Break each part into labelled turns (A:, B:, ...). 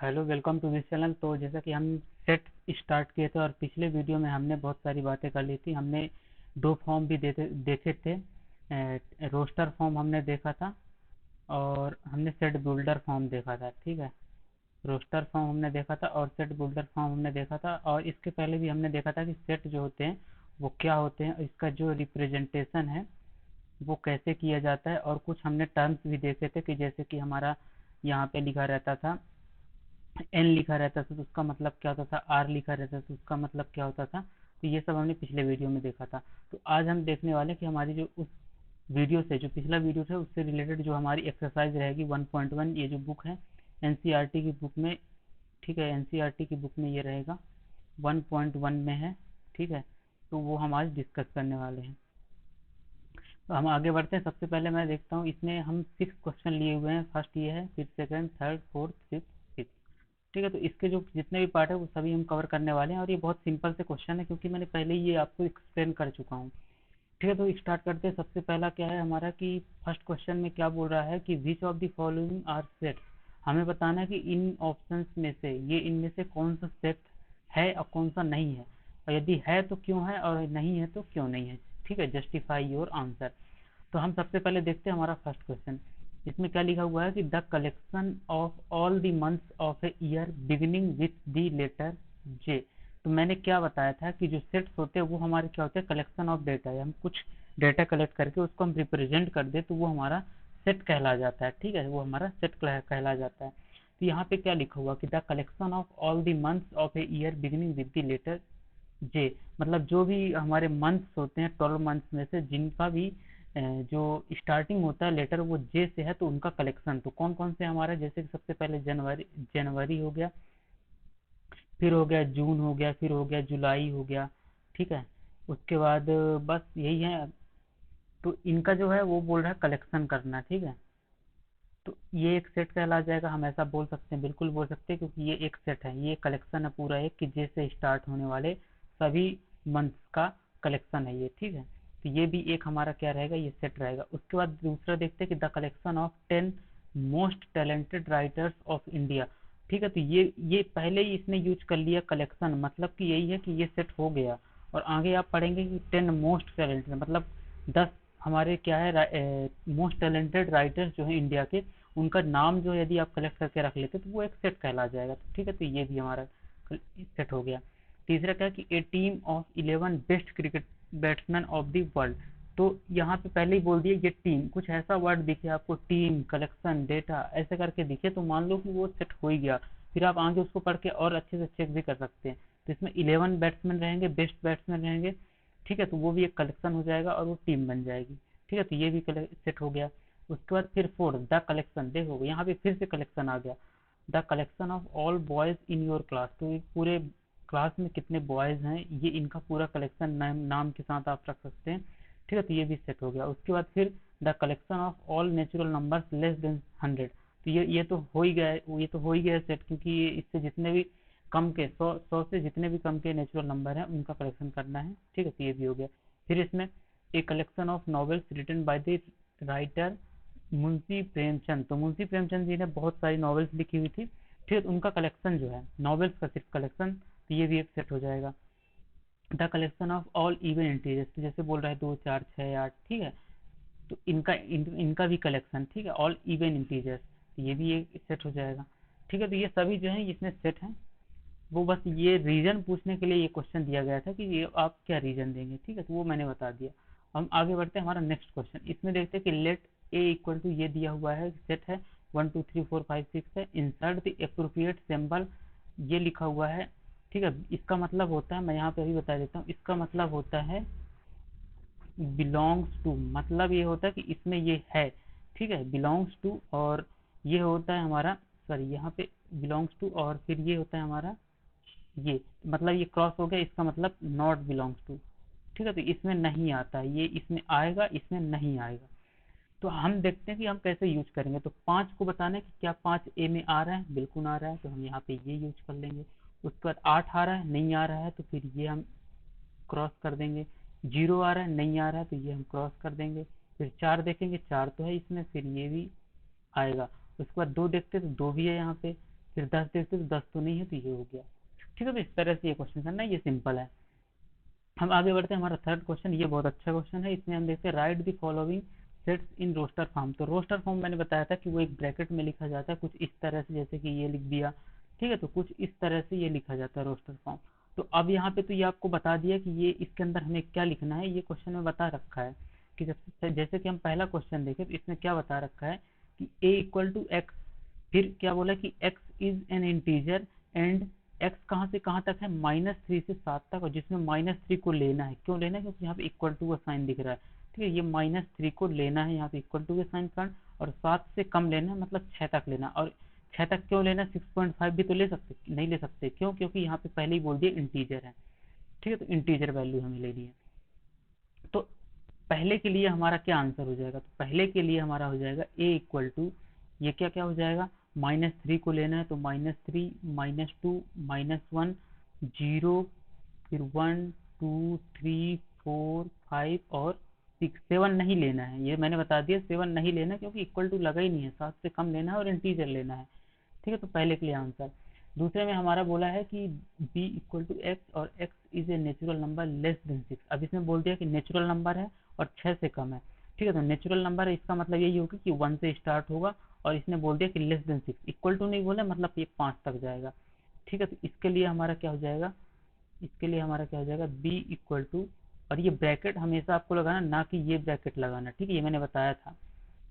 A: Hello, welcome to this channel. तो जैसा कि हम सेट स्टार्ट किए थे और पिछले वीडियो में हमने बहुत सारी बातें कर ली थी। हमने दो फॉर्म भी देखे थे। रोस्टर फॉर्म हमने देखा था और हमने सेट बिल्डर फॉर्म देखा था। ठीक है, रोस्टर फॉर्म हमने देखा था और सेट बिल्डर फॉर्म हमने देखा था। और इसके पहले भी हमने देखा था कि सेट जो होते हैं वो क्या होते हैं, इसका जो रिप्रेजेंटेशन है वो कैसे किया जाता है। और कुछ हमने टर्म्स भी देखे थे कि जैसे कि हमारा यहाँ पे लिखा रहता था, एन लिखा रहता था तो उसका मतलब क्या होता था, आर लिखा रहता था तो उसका मतलब क्या होता था। तो ये सब हमने पिछले वीडियो में देखा था। तो आज हम देखने वाले कि हमारी जो उस वीडियो से, जो पिछला वीडियो था उससे रिलेटेड जो हमारी एक्सरसाइज रहेगी 1.1, ये जो बुक है एनसीईआरटी की बुक में। ठीक है, एनसीईआरटी की बुक में ये रहेगा, 1.1 में है। ठीक है, तो वो हम आज डिस्कस करने वाले हैं। तो हम आगे बढ़ते हैं। सबसे पहले मैं देखता हूँ, इसमें हम 6 क्वेश्चन लिए हुए हैं। फर्स्ट ये है, फिर second, third, fourth, fifth, six. ठीक है, तो इसके जो जितने भी पार्ट है वो सभी हम कवर करने वाले हैं। और ये बहुत सिंपल से क्वेश्चन है क्योंकि मैंने पहले ही ये आपको एक्सप्लेन कर चुका हूँ। ठीक है, तो स्टार्ट करते हैं। सबसे पहला क्या है हमारा कि फर्स्ट क्वेश्चन में क्या बोल रहा है कि which of the following are set. हमें बताना है कि इन ऑप्शंस में से, ये इनमें से कौन सा सेट है और कौन सा नहीं है, और यदि है तो क्यों है और नहीं है तो क्यों नहीं है। ठीक है, जस्टिफाई योर आंसर। तो हम सबसे पहले देखते हैं हमारा फर्स्ट क्वेश्चन। इसमें क्या लिखा हुआ है कि the collection of all the months of a year beginning with the letter J. तो मैंने क्या बताया था कि जो सेट्स होते हैं वो हमारे क्या होते हैं, कलेक्शन ऑफ डेटा है। हम कुछ डेटा कलेक्ट करके उसको हम रिप्रेजेंट कर दे तो वो हमारा सेट कहला जाता है। ठीक है, वो हमारा सेट कहला जाता है। तो यहाँ पे क्या लिखा हुआ कि the collection of all the months of a year beginning with the letter J. मतलब जो भी हमारे मंथ्स होते हैं, 12 मंथ्स में से जिनका भी जो स्टार्टिंग होता है लेटर वो जे से है, तो उनका कलेक्शन। तो कौन कौन से हमारा, जैसे कि सबसे पहले जनवरी, जनवरी हो गया, फिर हो गया जून हो गया, फिर हो गया जुलाई हो गया। ठीक है, उसके बाद बस यही है। तो इनका जो है वो बोल रहा है कलेक्शन करना। ठीक है, तो ये एक सेट कहला जाएगा, हम ऐसा बोल सकते हैं, बिल्कुल बोल सकते हैं, क्योंकि ये एक सेट है, ये कलेक्शन है पूरा एक, कि जे से स्टार्ट होने वाले सभी मंथ्स का कलेक्शन है ये। ठीक है, तो ये भी एक हमारा क्या रहेगा, ये सेट रहेगा। उसके बाद दूसरा देखते हैं कि the collection of 10 most talented writers of India. ठीक है, तो ये पहले ही इसने यूज कर लिया कलेक्शन, मतलब कि यही है कि ये सेट हो गया। और आगे आप पढ़ेंगे कि 10 मोस्ट टैलेंटेड मतलब 10 हमारे क्या है, मोस्ट टैलेंटेड राइटर्स जो है इंडिया के, उनका नाम जो यदि आप कलेक्ट करके रख लेते तो वो एक सेट कहला जाएगा। तो ठीक है, तो ये भी हमारा सेट हो गया। तीसरा क्या कि a team of 11 best cricket batsman of the world. तो यहाँ पे पहले ही बोल दिया ये टीम, कुछ ऐसा वर्ड दिखे आपको, टीम, कलेक्शन, डेटा ऐसे करके दिखे तो मान लो कि वो सेट हो ही गया। फिर आप आगे उसको पढ़ के और अच्छे से चेक भी कर सकते हैं। तो इसमें 11 बैट्समैन रहेंगे, बेस्ट बैट्समैन रहेंगे। ठीक है, तो वो भी एक कलेक्शन हो जाएगा और वो टीम बन जाएगी। ठीक है, तो ये भी सेट हो गया। उसके बाद फिर फोर्थ, द कलेक्शन। देखो यहाँ पे फिर से कलेक्शन आ गया, the collection of all boys in your class. तो ये पूरे क्लास में कितने बॉयज हैं, ये इनका पूरा कलेक्शन नाम के साथ आप रख सकते हैं। ठीक है, तो ये भी सेट हो गया। उसके बाद फिर the collection of all natural numbers less than 100। तो ये तो हो ही गया है, ये तो हो ही गया है सेट, क्योंकि ये इससे जितने भी कम के 100 से जितने भी कम के नेचुरल नंबर हैं उनका कलेक्शन करना है। ठीक है, तो ये भी हो गया। फिर इसमें a collection of novels written by the writer Munshi Premchand. तो मुंशी प्रेमचंद जी ने बहुत सारी नॉवेल्स लिखी हुई थी। ठीक है, तो उनका कलेक्शन जो है नॉवेल्स का सिर्फ कलेक्शन, तो ये भी एक सेट हो जाएगा। The collection of all even integers, तो जैसे बोल रहा है 2, 4, 6, 8। ठीक है, तो इनका भी कलेक्शन। ठीक है, ऑल इवन इंटीजर्स, तो ये भी एक सेट हो जाएगा। ठीक है, तो ये सभी जो है इसमें सेट हैं। वो बस ये रीजन पूछने के लिए ये क्वेश्चन दिया गया था कि ये आप क्या रीजन देंगे। ठीक है, तो वो मैंने बता दिया। हम आगे बढ़ते हैं, हमारा नेक्स्ट क्वेश्चन। इसमें देखते हैं कि लेट ए इक्वल टू, ये दिया हुआ है सेट है 1 2 3 4 5 6 है, इंसर्ट द एप्रोप्रिएट सिंबल, ये लिखा हुआ है। ठीक है, इसका मतलब होता है, मैं यहाँ पे अभी बता देता हूँ, इसका मतलब होता है बिलोंग्स टू। मतलब ये होता है कि इसमें ये है। ठीक है, बिलोंग्स टू, और ये होता है हमारा, सॉरी यहाँ पे बिलोंग्स टू, और फिर ये होता है हमारा ये, मतलब ये क्रॉस हो गया, इसका मतलब नॉट बिलोंग्स टू। ठीक है, तो इसमें नहीं आता है, ये इसमें आएगा, इसमें नहीं आएगा। तो हम देखते हैं कि हम कैसे यूज करेंगे। तो 5 को बताना है कि क्या 5 ए में आ रहा है, बिल्कुल आ रहा है, तो हम यहाँ पे ये यूज कर लेंगे। उसके बाद 8 आ रहा है, नहीं आ रहा है, तो फिर ये हम क्रॉस कर देंगे। 0 आ रहा है, नहीं आ रहा है, तो ये हम क्रॉस कर देंगे। फिर 4 देखेंगे, 4 तो है इसमें, फिर ये भी आएगा। उसके बाद 2 देखते हैं तो 2 भी है यहाँ पे, फिर 10 देखते तो 10 तो नहीं है, तो ये हो गया। ठीक है, तो इस तरह से ये क्वेश्चन करना, ये सिंपल है। हम आगे बढ़ते हैं, हमारा थर्ड क्वेश्चन, ये बहुत अच्छा क्वेश्चन है। इसमें हम देखते हैं right the following sets in roster form. तो रोस्टर फॉर्म मैंने बताया था कि वो एक ब्रैकेट में लिखा जाता है, कुछ इस तरह से, जैसे कि ये लिख दिया। ठीक है, तो कुछ इस तरह से ये लिखा जाता है रोस्टर फॉर्म। तो अब यहाँ पे तो ये आपको बता दिया कि ये इसके अंदर हमें क्या लिखना है, ये क्वेश्चन में बता रखा है कि जब जैसे कि हम पहला क्वेश्चन देखें तो इसमें क्या बता रखा है कि a इक्वल टू एक्स, फिर क्या बोला कि x is an integer and x कहाँ से कहाँ तक है, -3 से 7 तक, और जिसमें -3 को लेना है। क्यों लेना है, क्योंकि यहाँ पे इक्वल टू का साइन दिख रहा है। ठीक है, ये -3 को लेना है यहाँ पे इक्वल टू के साइन कारण, और 7 से कम लेना है, मतलब 6 तक लेना। और 6 तक क्यों लेना, 6.5 भी तो ले सकते, नहीं ले सकते, क्यों, क्योंकि यहाँ पे पहले ही बोल दिया इंटीजर है। ठीक है, तो इंटीजर वैल्यू हमें लेनी है। तो पहले के लिए हमारा क्या आंसर हो जाएगा, तो पहले के लिए हमारा हो जाएगा a इक्वल टू, ये क्या क्या हो जाएगा, -3 को लेना है तो -3, -2, -1, 0, फिर 1, 2, 3, 4, 5 और 6। 7 नहीं लेना है, ये मैंने बता दिया 7 नहीं लेना, क्योंकि इक्वल टू लगा ही नहीं है, 7 से कम लेना है और इंटीजर लेना है। ठीक है, तो पहले के लिए आंसर। दूसरे में हमारा बोला है कि b इक्वल टू एक्स और x is a natural number less than 6। अब इसमें बोल दिया कि नेचुरल नंबर है और 6 से कम है। ठीक है, तो नेचुरल नंबर है, इसका मतलब यही होगा कि 1 से स्टार्ट होगा, और इसने बोल दिया कि लेस देन 6, इक्वल टू नहीं बोला, मतलब ये 5 तक जाएगा। ठीक है, तो इसके लिए हमारा क्या हो जाएगा, इसके लिए हमारा क्या हो जाएगा, b इक्वल टू, और ये ब्रैकेट हमेशा आपको लगाना, ना कि ये ब्रैकेट लगाना। ठीक है, ये मैंने बताया था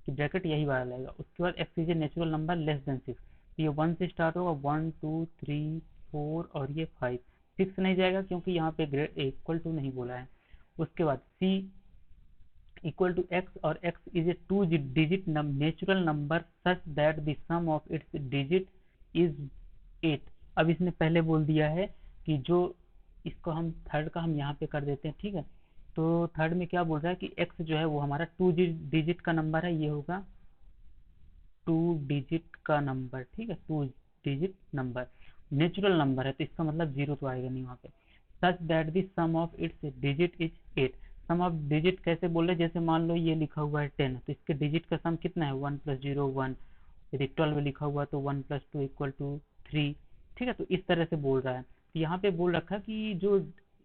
A: कि ब्रैकेट यही वाला लगेगा। उसके बाद x is a natural number less than 6, ये 1 से स्टार्ट होगा, 1, 2, 3, 4 और ये 5। 6 नहीं जाएगा क्योंकि यहाँ पे ग्रेड इक्वल टू नहीं बोला है। उसके बाद c इक्वल टू एक्स, और x is a 2 digit natural number such that the sum of its digit is 8। अब इसने पहले बोल दिया है कि जो, इसको हम थर्ड का हम यहाँ पे कर देते हैं। ठीक है, तो थर्ड में क्या बोल रहा है कि x जो है वो हमारा 2 डिजिट का नंबर है, ये होगा 2 डिजिट का नंबर। ठीक है, 2 डिजिट नंबर, नेचुरल नंबर है, तो इसका मतलब 0 तो आएगा नहीं वहाँ पे। Such that the sum of its digit is 8। Sum of digit कैसे बोल रहे, जैसे मान लो ये लिखा हुआ है 10, तो इसके डिजिट का सम कितना है, 1 + 0 1। यदि 12 लिखा हुआ तो 1 + 2 = 3। ठीक है, तो इस तरह से बोल रहा है। तो यहाँ पे बोल रखा कि जो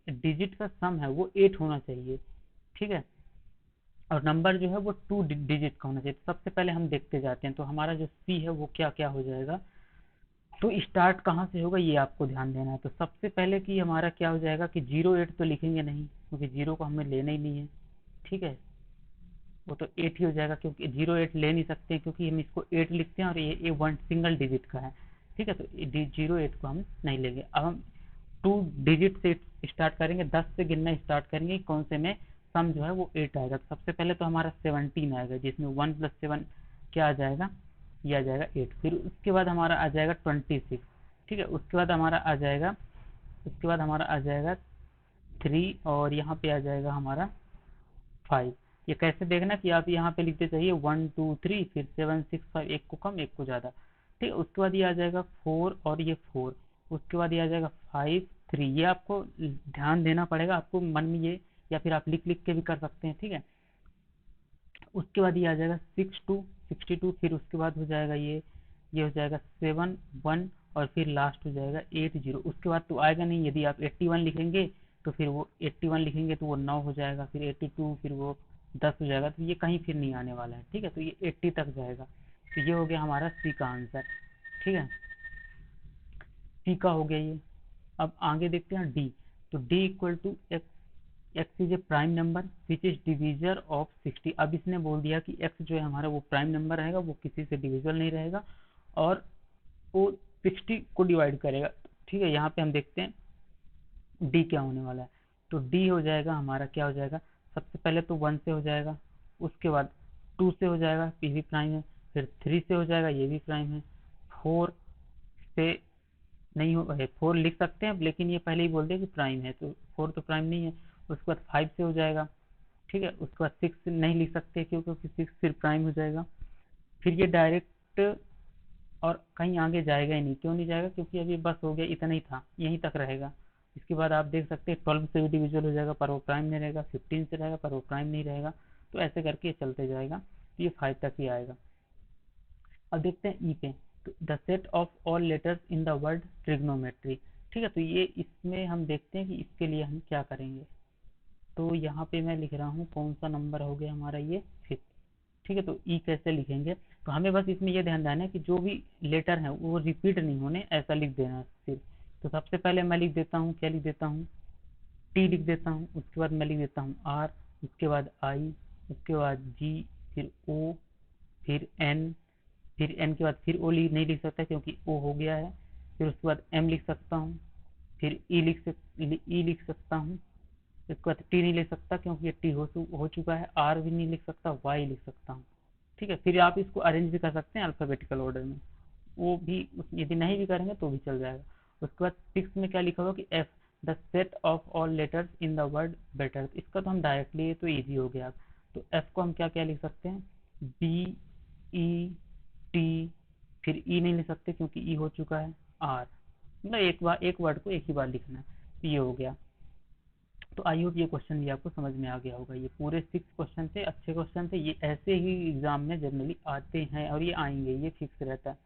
A: डिजिट का सम है वो 8 होना चाहिए। ठीक है, और नंबर जो है वो 2 डिजिट का होना चाहिए। तो सबसे पहले हम देखते जाते हैं, तो हमारा जो सी है वो क्या क्या हो जाएगा। तो स्टार्ट कहाँ से होगा ये आपको ध्यान देना है। तो सबसे पहले कि हमारा क्या हो जाएगा कि 08 तो लिखेंगे नहीं, क्योंकि 0 को हमें लेना ही नहीं है। ठीक है, वो तो 8 ही हो जाएगा, क्योंकि 08 ले नहीं सकते हैं, क्योंकि हम इसको 8 लिखते हैं और ये 1 सिंगल डिजिट का है। ठीक है, तो 08 को हम नहीं लेंगे। अब हम 2 डिजिट से स्टार्ट करेंगे, 10 से गिनना स्टार्ट करेंगे, कौन से में सम जो है वो 8 आएगा। तो सबसे पहले तो हमारा 17 आएगा, जिसमें 1 + 7 क्या आ जाएगा, ये आ जाएगा 8। फिर उसके बाद हमारा आ जाएगा 26। ठीक है, उसके बाद हमारा आ जाएगा, उसके बाद हमारा आ जाएगा 3, और यहाँ पे आ जाएगा हमारा 5। ये कैसे देखना कि आप यहाँ पे लिखते चाहिए 1 2 3, फिर 7 6 5, एक को कम एक को ज़्यादा। ठीक है, उसके बाद ये आ जाएगा 4 और ये 4। उसके बाद ये आ जाएगा 5 3। ये आपको ध्यान देना पड़ेगा, आपको मन में ये, या फिर आप लिख लिख के भी कर सकते हैं। ठीक है, उसके बाद ये आ जाएगा 62, फिर उसके बाद हो जाएगा ये हो जाएगा 7 1, और फिर लास्ट हो जाएगा 8 0। उसके बाद तो आएगा नहीं, यदि आप 81 लिखेंगे तो फिर वो 81 लिखेंगे तो वो 9 हो जाएगा, फिर 82, फिर वो 10 हो जाएगा, तो ये कहीं फिर नहीं आने वाला है। ठीक है, तो ये 80 तक जाएगा। तो ये हो गया हमारा सी का आंसर। ठीक है, सी का हो गया ये। अब आगे देखते हैं डी। तो D equal to x is a prime number which is divisor of 60। अब इसने बोल दिया कि एक्स जो है हमारा वो प्राइम नंबर रहेगा, वो किसी से डिविजिबल नहीं रहेगा, और वो 60 को डिवाइड करेगा। ठीक है, यहाँ पे हम देखते हैं डी क्या होने वाला है। तो डी हो जाएगा हमारा, क्या हो जाएगा, सबसे पहले तो 1 से हो जाएगा, उसके बाद 2 से हो जाएगा, ये भी प्राइम है, फिर 3 से हो जाएगा, ये भी प्राइम है, 4 से नहीं हो, 4 लिख सकते हैं लेकिन ये पहले ही बोल दिया कि प्राइम है, तो 4 तो प्राइम नहीं है। उसके बाद 5 से हो जाएगा। ठीक है, उसके बाद 6 नहीं लिख सकते क्योंकि 6 फिर प्राइम हो जाएगा। फिर ये डायरेक्ट और कहीं आगे जाएगा ही नहीं। क्यों नहीं जाएगा, क्योंकि अभी बस हो गया, इतना ही था, यहीं तक रहेगा। इसके बाद आप देख सकते हैं 12 से भी डिविजिबल हो जाएगा पर वो प्राइम नहीं रहेगा, 15 से रहेगा पर वो प्राइम नहीं रहेगा। तो ऐसे करके ये चलते जाएगा, तो ये 5 तक ही आएगा। अब देखते हैं ई पे। The set of all letters in the word trigonometry. ठीक है, तो ये इसमें हम देखते हैं कि इसके लिए हम क्या करेंगे। तो यहाँ पे मैं लिख रहा हूँ कौन सा नंबर हो गया हमारा, ये 5। ठीक है, तो ई कैसे लिखेंगे, तो हमें बस इसमें ये ध्यान देना है कि जो भी लेटर है वो रिपीट नहीं होने, ऐसा लिख देना है सिर्फ। तो सबसे पहले मैं लिख देता हूँ, क्या लिख देता हूँ, टी लिख देता हूँ, उसके बाद मैं लिख देता हूँ आर, उसके बाद आई, उसके बाद जी, फिर ओ, फिर एन, फिर एन के बाद फिर ओ नहीं लिख सकता क्योंकि ओ हो गया है, फिर उसके बाद एम लिख सकता हूँ, फिर ई लिख सकता हूँ, इसके बाद टी नहीं लिख सकता क्योंकि ये टी हो चुका है, आर भी नहीं लिख सकता, वाई लिख सकता हूँ। ठीक है, फिर आप इसको अरेंज भी कर सकते हैं अल्फ़ाबेटिकल ऑर्डर में, वो भी यदि नहीं भी करेंगे तो भी चल जाएगा। उसके बाद 6 में क्या लिखा हुआ कि F, the set of all letters in the word better. इसका तो हम डायरेक्टली, ये तो ईजी हो गया। तो एफ को हम क्या क्या लिख सकते हैं, बी, ई, टी, फिर ई नहीं लिख सकते क्योंकि ई हो चुका है, आर, मतलब एक बार एक वर्ड को एक ही बार लिखना है, तो ये हो गया। तो आई होप ये क्वेश्चन भी आपको समझ में आ गया होगा। ये पूरे 6 क्वेश्चन थे, अच्छे क्वेश्चन थे, ये ऐसे ही एग्जाम में जनरली आते हैं और ये आएंगे, ये फिक्स रहता है।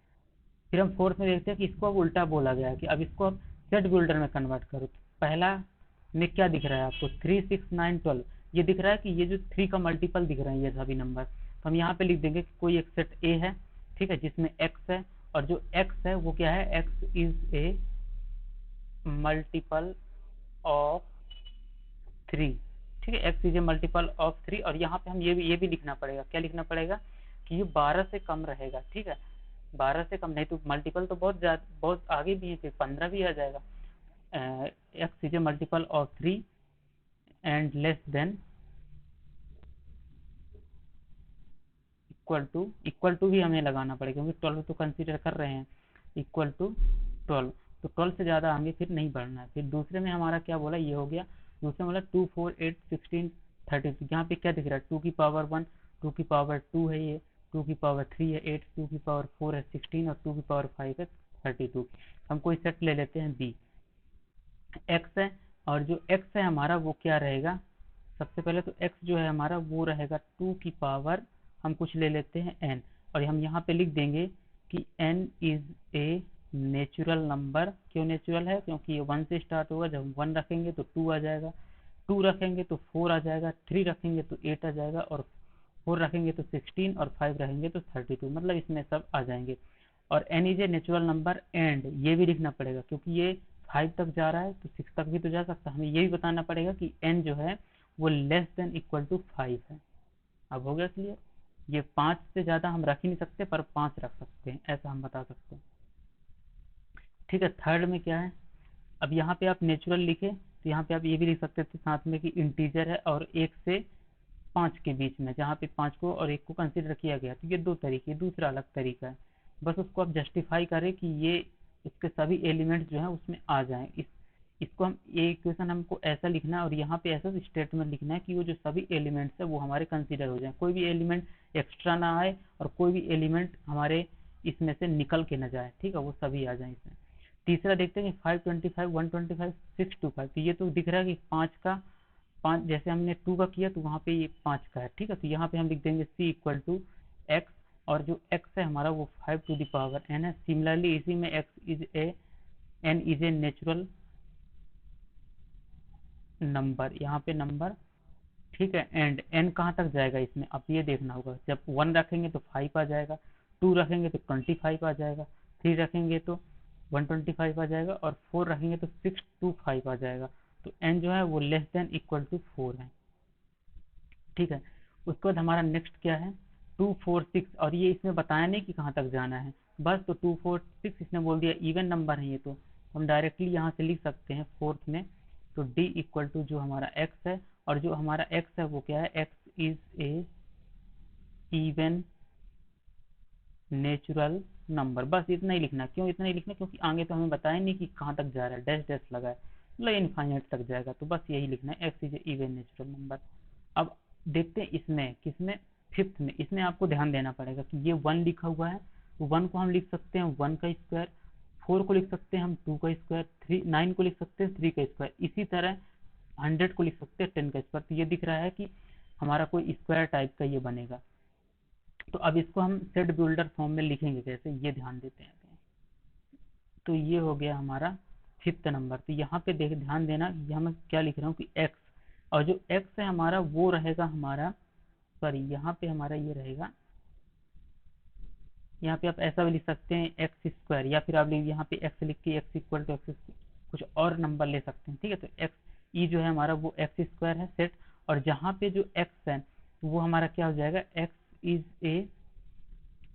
A: फिर हम फोर्थ में देखते हैं कि इसको अब उल्टा बोला गया है कि अब इसको अब सेट बिल्डर में कन्वर्ट करो। तो पहला में क्या दिख रहा है आपको, 3, 6, 9, 12, ये दिख रहा है कि ये जो 3 का मल्टीपल दिख रहे हैं ये सभी नंबर, तो हम यहाँ पे लिख देंगे कि कोई एक सेट ए है, ठीक है, जिसमें एक्स है, और जो एक्स है वो क्या है, x is a multiple of 3। ठीक है, x is a multiple of 3, और यहाँ पे हम ये भी लिखना पड़ेगा, क्या लिखना पड़ेगा कि ये 12 से कम रहेगा। ठीक है, 12 से कम नहीं तो मल्टीपल तो बहुत आगे भी है, फिर 15 भी आ जाएगा। X is a multiple of 3 and less than equal to भी हमें लगाना पड़ेगा क्योंकि 12 तो कंसीडर कर रहे हैं, इक्वल टू 12। तो 12 से ज़्यादा आगे फिर नहीं बढ़ना है। फिर दूसरे में हमारा क्या बोला, ये हो गया। दूसरे में बोला 2, 4, 8, 16, 32। यहाँ पे क्या दिख रहा है, 2 की पावर 1, 2 की पावर 2 है, ये 2 की पावर 3 है 8, 2 की पावर 4 है 16, और 2 की पावर 5 है 32। हम कोई सेट ले लेते हैं बी, एक्स है, और जो एक्स है हमारा वो क्या रहेगा, सबसे पहले तो एक्स जो है हमारा वो रहेगा 2 की पावर, हम कुछ ले लेते हैं एन, और हम यहाँ पे लिख देंगे कि n is a natural number. क्यों नेचुरल है, क्योंकि ये 1 से स्टार्ट होगा, जब हम 1 रखेंगे तो 2 आ जाएगा, 2 रखेंगे तो 4 आ जाएगा, 3 रखेंगे तो 8 आ जाएगा, और 4 रखेंगे तो 16, और 5 रखेंगे तो 32, मतलब इसमें सब आ जाएंगे। और n is a natural number and, ये भी लिखना पड़ेगा क्योंकि ये 5 तक जा रहा है तो 6 तक भी तो जा सकता है। हमें ये भी बताना पड़ेगा कि एन जो है वो लेस देन इक्वल टू 5 है। अब हो गया क्लियर, ये 5 से ज़्यादा हम रख ही नहीं सकते, पर 5 रख सकते हैं, ऐसा हम बता सकते हैं। ठीक है, थर्ड में क्या है, अब यहाँ पे आप नेचुरल लिखे तो यहाँ पे आप ये भी लिख सकते थे साथ में कि इंटीजर है और 1 से 5 के बीच में, जहाँ पे 5 को और 1 को कंसिडर किया गया। तो ये दो तरीके, दूसरा अलग तरीका है, बस उसको आप जस्टिफाई करें कि ये इसके सभी एलिमेंट्स जो हैं उसमें आ जाएं। इसको हम, ये इक्वेशन हमको ऐसा लिखना है और यहाँ पे ऐसा स्टेटमेंट लिखना है कि वो जो सभी एलिमेंट्स है वो हमारे कंसिडर हो जाएं, कोई भी एलिमेंट एक्स्ट्रा ना आए और कोई भी एलिमेंट हमारे इसमें से निकल के ना जाए। ठीक है, वो सभी आ जाए इसमें। तीसरा देखते हैं कि 525, 125, 625, तो ये तो दिख रहा है कि 5 का, 5 जैसे हमने 2 का किया तो वहाँ पे ये 5 का है। ठीक है, तो यहाँ पे हम लिख देंगे c इक्वल टू एक्स, और जो x है हमारा वो 5 टू द पावर n है। सिमिलरली इसी में x is A, n is a natural number, यहाँ पे नंबर। ठीक है, एंड n कहाँ तक जाएगा इसमें, अब ये देखना होगा, जब 1 रखेंगे तो 5 आ जाएगा, 2 रखेंगे तो 25 आ जाएगा, 3 रखेंगे तो 125 आ जाएगा, और 4 रखेंगे तो 625 आ जाएगा। तो n जो है वो लेस देन इक्वल टू 4 है। ठीक है, उसके बाद हमारा नेक्स्ट क्या है, 2, 4, 6, और ये इसमें बताया नहीं कि कहाँ तक जाना है, बस तो 2, 4, 6 इसने बोल दिया इवन नंबर है ये, तो हम डायरेक्टली यहाँ से लिख सकते हैं फोर्थ में। तो d इक्वल टू जो हमारा x है, और जो हमारा x है वो क्या है, x is A even natural number. बस इतना ही लिखना। क्यों इतना ही लिखना, क्योंकि आगे तो हमें बताया नहीं कि कहाँ तक जा रहा है, डैश डैश लगा है, मतलब इनफाइनाइट तक जाएगा, तो बस यही लिखना है, x is even natural number. अब देखते हैं इसमें किसमें, फिफ्थ में। इसमें आपको ध्यान देना पड़ेगा कि ये 1 लिखा हुआ है, तो 1 को हम लिख सकते हैं 1 का स्क्वायर, 4 को लिख सकते हैं हम 2 का स्क्वायर, 9 को लिख सकते हैं 3 का स्क्वायर, इसी तरह 100 को लिख सकते हैं 10 का स्क्वायर। तो ये दिख रहा है कि हमारा कोई स्क्वायर टाइप का ये बनेगा। तो अब इसको हम सेट बिल्डर फॉर्म में लिखेंगे कैसे, ये ध्यान देते हैं। तो ये हो गया हमारा फिफ्थ नंबर। तो यहाँ पे देख ध्यान देना, यहाँ मैं क्या लिख रहा हूँ कि एक्स, और जो एक्स है हमारा वो रहेगा हमारा, सॉरी यहाँ पे हमारा ये रहेगा, यहाँ पे आप ऐसा भी लिख सकते हैं एक्स स्क्वायर, या फिर आप यहाँ पे एक्स लिख के एक्स इक्वल टू एक्स कुछ और नंबर ले सकते हैं, ठीक है। तो एक्स ई जो है हमारा वो एक्स स्क्वायर है सेट, और जहाँ पे जो एक्स है वो हमारा क्या हो जाएगा, एक्स इज ए,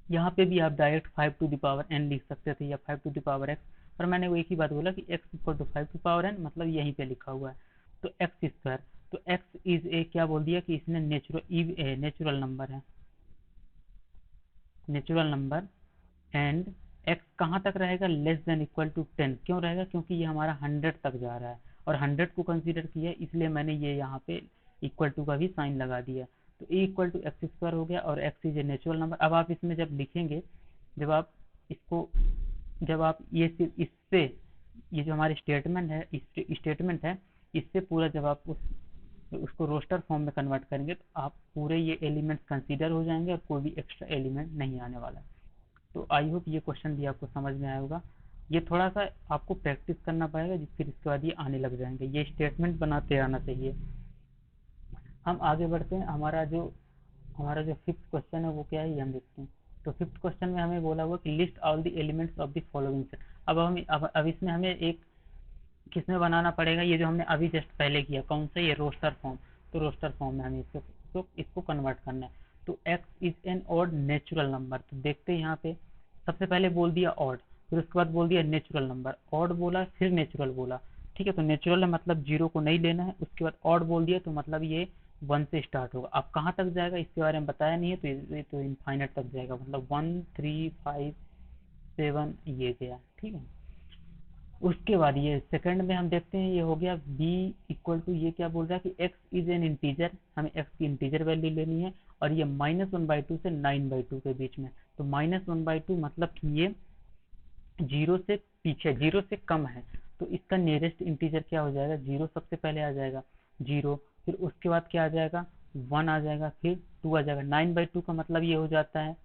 A: यहाँ पे भी आप direct 5 to the power n लिख सकते थे या 5 टू द पावर एक्स, पर मैंने वो एक ही बात बोला कि x equal to 5 to power n, मतलब यहीं पे लिखा हुआ है। तो एक्स स्क्वायर, तो एक्स इज ए क्या बोल दिया कि इसने नेचुरल नंबर है, नेचुरल नंबर, एंड एक्स कहाँ तक रहेगा, लेस देन इक्वल टू 10, क्यों रहेगा, क्योंकि ये हमारा 100 तक जा रहा है, और 100 को कंसीडर किया है, इसलिए मैंने ये यहाँ पे इक्वल टू का भी साइन लगा दिया। तो ए इक्वल टू एक्स स्क्वायर हो गया, और x is a natural number. अब आप इसमें जब लिखेंगे, जब आप इसको, जब आप ये सिर्फ इससे, ये जो हमारे स्टेटमेंट है इससे पूरा जब आप उसको रोस्टर फॉर्म में कन्वर्ट करेंगे तो आप पूरे ये एलिमेंट्स कंसीडर हो जाएंगे, और कोई भी एक्स्ट्रा एलिमेंट नहीं आने वाला है। तो आई होप ये क्वेश्चन भी आपको समझ में आया होगा। ये थोड़ा सा आपको प्रैक्टिस करना पड़ेगा, फिर इसके बाद ये आने लग जाएंगे, ये स्टेटमेंट बनाते आना चाहिए। हम आगे बढ़ते हैं, हमारा जो फिफ्थ क्वेश्चन है वो क्या है ये हम देखते हैं। तो फिफ्थ क्वेश्चन में हमें बोला हुआ कि list all the elements of the following set. अब इसमें हमें एक किसमें बनाना पड़ेगा, ये जो हमने अभी जस्ट पहले किया, कौन सा, ये रोस्टर फॉर्म। तो रोस्टर फॉर्म में हमें इसको कन्वर्ट करना है। तो x is an odd natural number. तो देखते हैं यहाँ पे, सबसे पहले बोल दिया ऑड, फिर उसके बाद बोल दिया नेचुरल नंबर, ऑड बोला फिर नेचुरल बोला, ठीक है। तो नेचुरल है मतलब जीरो को नहीं लेना है, उसके बाद ऑड बोल दिया तो मतलब ये 1 से स्टार्ट होगा। अब कहाँ तक जाएगा इसके बारे में बताया नहीं है, तो ये तो इनफाइनाइट तक जाएगा, मतलब 1 3 5 7 ये गया, ठीक है। उसके बाद ये सेकंड में हम देखते हैं, ये हो गया b इक्वल टू, ये क्या बोल रहा है कि x इज एन इंटीजर, हमें x की इंटीजर वैल्यू लेनी है, और ये -1/2 से 9/2 के बीच में। तो -1/2 मतलब कि ये जीरो से पीछे, जीरो से कम है, तो इसका नियरेस्ट इंटीजर क्या हो जाएगा, जीरो सबसे पहले आ जाएगा, जीरो, फिर उसके बाद क्या आ जाएगा, 1 आ जाएगा, फिर 2 आ जाएगा। 9/2 का मतलब ये हो जाता है,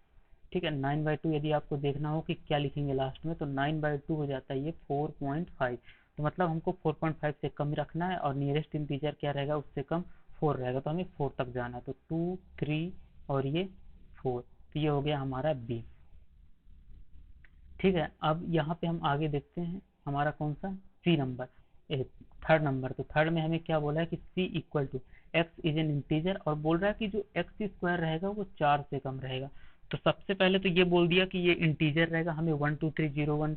A: ठीक है। 9/2 यदि आपको देखना हो कि क्या लिखेंगे लास्ट में, तो 9/2 हो जाता है ये 4.5। तो मतलब हमको 4.5 से कम रखना है, और नियरेस्ट इंटीजर क्या रहेगा उससे कम 4 रहेगा, तो हमें 4 तक जाना है। तो 2 3 और ये 4, तो ये हो गया हमारा बी, ठीक है। अब यहाँ पे हम आगे देखते हैं, हमारा कौन सा, सी नंबर, थर्ड नंबर। तो थर्ड में हमें क्या बोला है कि C equal to x is an integer, और बोल रहा है कि जो एक्स स्क्वायर रहेगा वो 4 से कम रहेगा। तो सबसे पहले तो ये बोल दिया कि ये इंटीजर रहेगा, हमें 1 2 3 0 1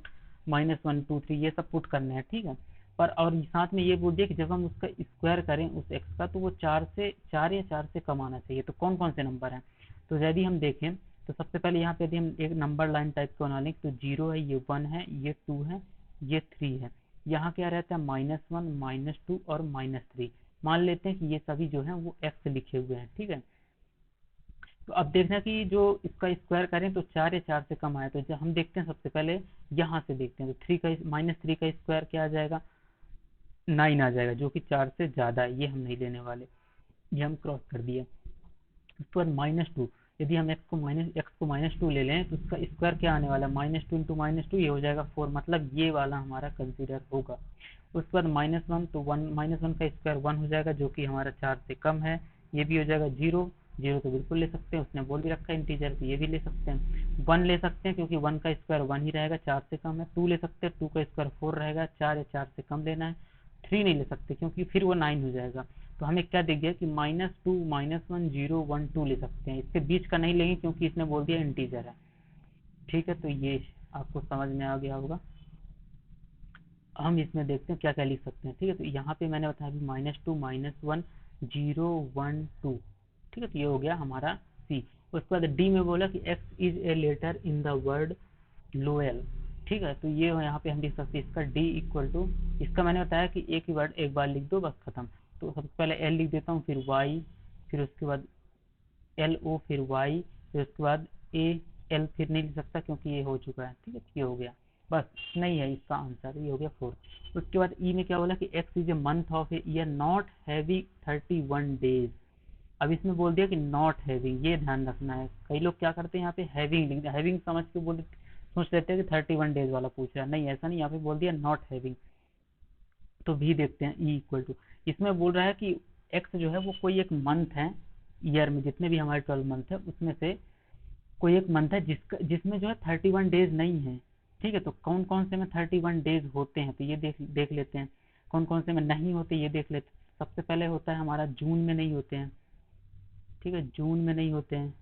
A: -1 2 3 ये सब पुट करना है, ठीक है। पर और साथ में ये बोल दिया कि जब हम उसका स्क्वायर करें उस एक्स का, तो वो 4 या 4 से कम आना चाहिए। तो कौन कौन से नंबर हैं, तो यदि हम देखें, तो सबसे पहले यहाँ पे यदि हम एक नंबर लाइन टाइप का बना लें, तो 0 है, ये 1 है, ये 2 है, ये 3 है। यहाँ क्या रहता है, -1 -2 और -3। मान लेते हैं कि ये सभी जो है वो एक्स लिखे हुए हैं, ठीक है। तो अब देखना कि जो इसका स्क्वायर करें तो 4 या 4 से कम आए, तो जब हम देखते हैं सबसे पहले यहाँ से देखते हैं, तो -3 का स्क्वायर क्या आ जाएगा, 9 आ जाएगा, जो कि 4 से ज़्यादा है, ये हम नहीं लेने वाले, ये हम क्रॉस कर दिया। उसके बाद -2, यदि हम x को -2 ले लें तो उसका स्क्वायर क्या आने वाला है, -2 इंटू -2 ये हो जाएगा 4, मतलब ये वाला हमारा कंसीडर होगा। उसके बाद -1, तो -1 का स्क्वायर 1 हो जाएगा, जो कि हमारा 4 से कम है, ये भी हो जाएगा 0, 0 तो बिल्कुल ले सकते हैं, उसने बोल भी रखा है इंटीजर, तो ये भी ले सकते हैं। 1 ले सकते हैं क्योंकि 1 का स्क्वायर 1 ही रहेगा, 4 से कम है। 2 ले सकते हैं, 2 का स्क्वायर 4 रहेगा, 4 या 4 से कम लेना है। 3 नहीं ले सकते क्योंकि फिर वो 9 हो जाएगा। तो हमें क्या दिख गया कि -2 -1 0 1 2 ले सकते हैं, इसके बीच का नहीं लेंगे क्योंकि इसने बोल दिया इंटीजर है, ठीक है। तो ये आपको समझ में आ गया होगा। हम इसमें देखते हैं क्या क्या लिख सकते हैं, ठीक है। तो यहाँ पे मैंने बताया अभी -2 -1 0 1 2, ठीक है। तो ये हो गया हमारा सी। उसके बाद डी में बोला कि x is a letter in the word loyal, ठीक है। तो ये यहाँ पे हम लिख सकते हैं इसका डी इक्वल टू, इसका मैंने बताया कि एक ही वर्ड एक बार लिख दो बस खत्म। तो सबसे पहले एल लिख देता हूँ, फिर वाई, फिर उसके बाद एल ओ, फिर वाई, फिर उसके बाद ए, एल फिर नहीं लिख सकता क्योंकि ये हो चुका है, ठीक है। ये हो गया, बस नहीं है इसका आंसर, ये हो गया 4। उसके बाद ई में क्या बोला कि x is a month of a year not having 31 days, अब इसमें बोल दिया कि नॉट हैविंग, ये ध्यान रखना है। कई लोग क्या करते हैं यहाँ पे हैविंग लिख दिया, हैविंग समझ के बोल सोच लेते हैं कि 31 डेज वाला पूछ रहा है, नहीं ऐसा नहीं, यहाँ पे बोल दिया नॉट हैविंग। तो भी देखते हैं ई इक्वल टू, इसमें बोल रहा है कि एक्स जो है वो कोई एक मंथ है, ईयर में जितने भी हमारे 12 मंथ है उसमें से कोई एक मंथ है जिसमें जो है 31 डेज नहीं है। ठीक है, तो कौन कौन से में 31 डेज होते हैं, तो ये देख देख लेते हैं। कौन कौन से में नहीं होते ये देख लेते हैं। सबसे पहले होता है हमारा जून में नहीं होते हैं। ठीक है, जून में नहीं होते हैं।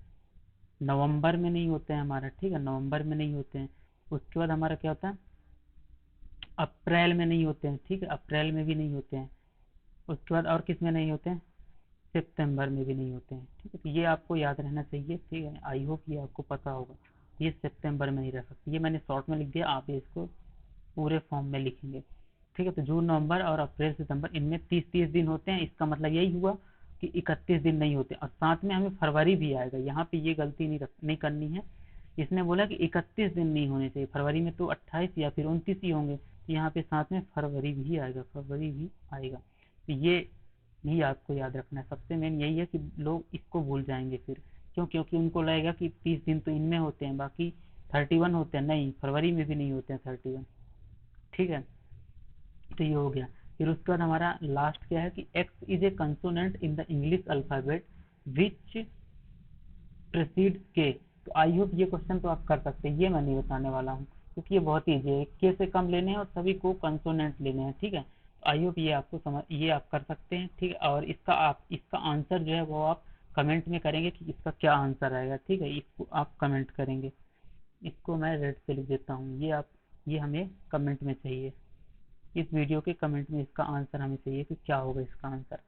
A: नवंबर में नहीं होते हैं हमारा, ठीक है, नवंबर में नहीं होते हैं। उसके बाद हमारा क्या होता है, अप्रैल में नहीं होते हैं। ठीक है, अप्रैल में भी नहीं होते हैं। उसके बाद और किस में नहीं होते हैं, सितंबर में भी नहीं होते हैं। ठीक है, तो ये आपको याद रहना चाहिए। ठीक है, आई होप ये आपको पता होगा। ये सितंबर में नहीं रह सकते, ये मैंने शॉर्ट में लिख दिया, आप इसको पूरे फॉर्म में लिखेंगे। ठीक है, तो जून नवंबर और अप्रैल सितंबर इनमें 30-30 दिन होते हैं। इसका मतलब यही हुआ कि 31 दिन नहीं होते, और साथ में हमें फरवरी भी आएगा। यहाँ पे ये गलती नहीं करनी है। इसने बोला कि 31 दिन नहीं होने चाहिए, फरवरी में तो 28 या फिर 29 ही होंगे, तो यहाँ पे साथ में फरवरी भी आएगा, फरवरी भी आएगा। तो ये भी आपको याद रखना है। सबसे मेन यही है कि लोग इसको भूल जाएंगे फिर, क्यों, क्योंकि उनको लगेगा कि 30 दिन तो इनमें होते हैं, बाकी 31 होते हैं, नहीं फरवरी में भी नहीं होते हैं 31। ठीक है, तो ये हो गया। फिर उसके बाद हमारा लास्ट क्या है कि x is a consonant in the English alphabet which precede K. तो आई होप ये क्वेश्चन तो आप कर सकते हैं, ये मैं नहीं बताने वाला हूँ क्योंकि ये बहुत ईजी है। के से कम लेने हैं और सभी को कंसोनेंट लेने हैं। ठीक है, तो आई होप ये आपको समझ, ये आप कर सकते हैं। ठीक है, और इसका आंसर जो है वो आप कमेंट में करेंगे कि इसका क्या आंसर आएगा। ठीक है, इसको आप कमेंट करेंगे। इसको मैं रेड से लिख देता हूँ, ये हमें कमेंट में चाहिए। इस वीडियो के कमेंट में इसका आंसर हमें चाहिए कि क्या होगा इसका आंसर।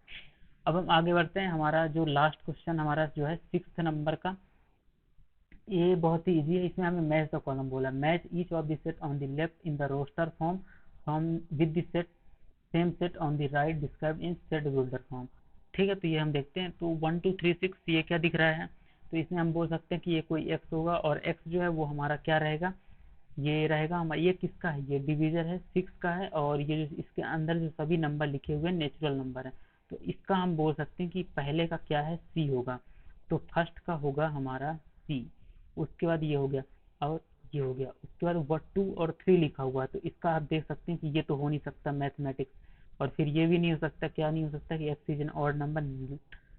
A: अब हम आगे बढ़ते हैं। हमारा जो लास्ट क्वेश्चन हमारा जो है 6th नंबर का, ये बहुत ही इजी है। इसमें हमें मैच द कॉलम बोला, match each of the set on the left in the roster form from with the set same set on the right described in set builder form. ठीक है, तो ये हम देखते हैं। तो 1 2 3 6 ये क्या दिख रहा है, तो इसमें हम बोल सकते हैं कि ये कोई एक्स होगा, और एक्स जो है वो हमारा क्या रहेगा, ये रहेगा हमारा, ये किसका है, ये डिवीजर है 6 का है, और ये जो इसके अंदर जो सभी नंबर लिखे हुए हैं नेचुरल नंबर है। तो इसका हम बोल सकते हैं कि पहले का क्या है, सी होगा। तो फर्स्ट का होगा हमारा सी। उसके बाद ये हो गया, और ये हो गया। उसके बाद वर्ड 2 और 3 लिखा हुआ है, तो इसका आप देख सकते हैं कि ये तो हो नहीं सकता मैथमेटिक्स। और फिर ये भी नहीं हो सकता, क्या नहीं हो सकता कि x is N odd number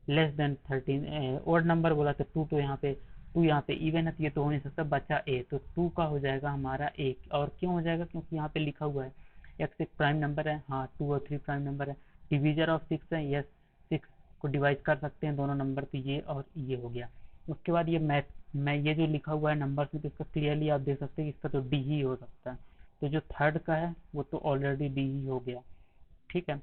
A: less than 13। Odd number बोला तो 2, तो यहाँ पे 2 यहाँ पे इवन है, तो ये तो हो नहीं सकता, बचा ए। तो 2 का हो जाएगा हमारा एक, और क्यों हो जाएगा, क्योंकि यहाँ पे लिखा हुआ है एक्स एक प्राइम नंबर है। हाँ, 2 और 3 प्राइम नंबर है। डिवीजर ऑफ 6 है, यस 6 को डिवाइड कर सकते हैं दोनों नंबर, तो ये और ये हो गया। उसके बाद ये मैथ मैं ये जो लिखा हुआ है नंबर में, तो इसका क्लियरली आप देख सकते हैं कि इसका तो डी ही हो सकता है। तो जो थर्ड का है वो तो ऑलरेडी डी ही हो गया। ठीक है,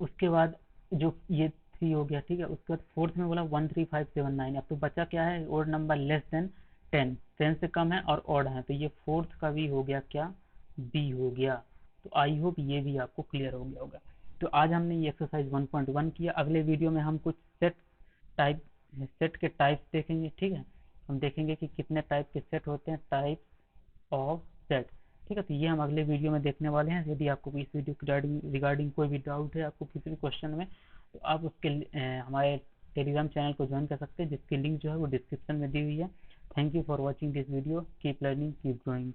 A: उसके बाद जो ये 3 हो गया। ठीक है, उसके बाद फोर्थ में बोला 13579। अब तो बचा क्या है, ओड नंबर लेस देन 10, 10 से कम है और ऑड है, तो ये फोर्थ का भी हो गया क्या, बी हो गया। तो आई होप ये भी आपको क्लियर हो गया होगा। तो आज हमने ये एक्सरसाइज 1.1 किया। अगले वीडियो में हम कुछ टाइप सेट के टाइप्स देखेंगे। ठीक है, हम देखेंगे कि कितने टाइप के सेट होते हैं, टाइप ऑफ सेट। ठीक है, तो ये हम अगले वीडियो में देखने वाले हैं। यदि आपको इस वीडियो के रिगार्डिंग कोई भी डाउट है आपको किसी भी क्वेश्चन में, तो आप उसके हमारे टेलीग्राम चैनल को ज्वाइन कर सकते हैं, जिसकी लिंक जो है वो डिस्क्रिप्शन में दी हुई है। Thank you for watching this video. Keep learning, keep growing.